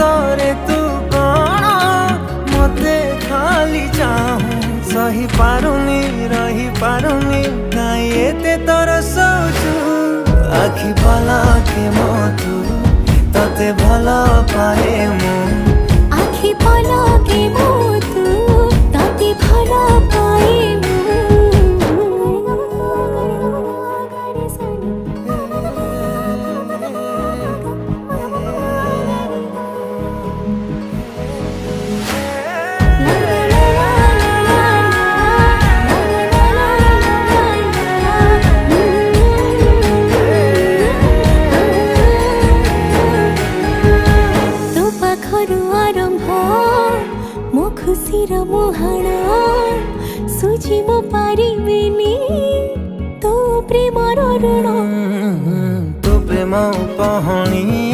सतरे तू कौन मते खाली चाहूं सही पारुनी रही पारुनी नाई एते तोर सोचू आखि भला के मोतू तते भला पाए मु आखि भला के मोतू तते भला पाए मो खुशी मुहाण सुझी मो पारिबिनी तो प्रेम ऋण तो प्रेम पहणी